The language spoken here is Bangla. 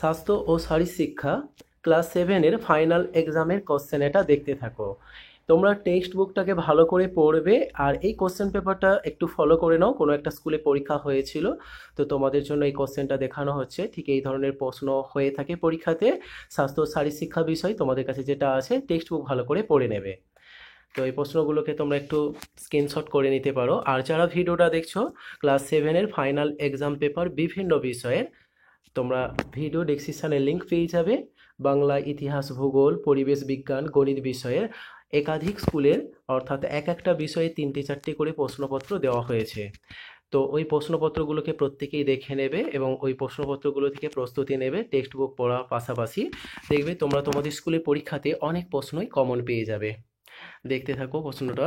স্বাস্থ্য ও শারীরশিক্ষা ক্লাস 7-এর ফাইনাল এক্সামের কোশ্চেন এটা দেখতে থাকো। তোমরা টেক্সট বুকটাকে ভালো করে পড়বে আর এই কোশ্চেন পেপারটা একটু ফলো করে নাও। কোনো একটা স্কুলে পরীক্ষা হয়েছিল, তো তোমাদের জন্য এই কোশ্চেনটা দেখানো হচ্ছে। ঠিক এই ধরনের প্রশ্ন হয়ে থাকে পরীক্ষাতে। স্বাস্থ্য ও শারীরশিক্ষা বিষয় তোমাদের কাছে যেটা আছে টেক্সট বুক ভালো করে পড়ে নেবে। তো এই প্রশ্নগুলোকে তোমরা একটু স্ক্রিনশট করে নিতে পারো। আর যারা ভিডিওটা দেখছো, ক্লাস 7-এর ফাইনাল এক্সাম পেপার বিভিন্ন বিষয়ের, তোমরা ভিডিও ডেসক্রিপশানে লিঙ্ক পেয়ে যাবে। বাংলা, ইতিহাস, ভূগোল, পরিবেশ বিজ্ঞান, গণিত বিষয়ের একাধিক স্কুলের, অর্থাৎ এক একটা বিষয়ে 3টে 4টে করে প্রশ্নপত্র দেওয়া হয়েছে। তো ওই প্রশ্নপত্রগুলোকে প্রত্যেকেই দেখে নেবে এবং ওই প্রশ্নপত্রগুলো থেকে প্রস্তুতি নেবে টেক্সট বুক পড়ার পাশাপাশি। দেখবে তোমরা তোমাদের স্কুলের পরীক্ষাতে অনেক প্রশ্নই কমন পেয়ে যাবে। দেখতে থাকো প্রশ্নটা।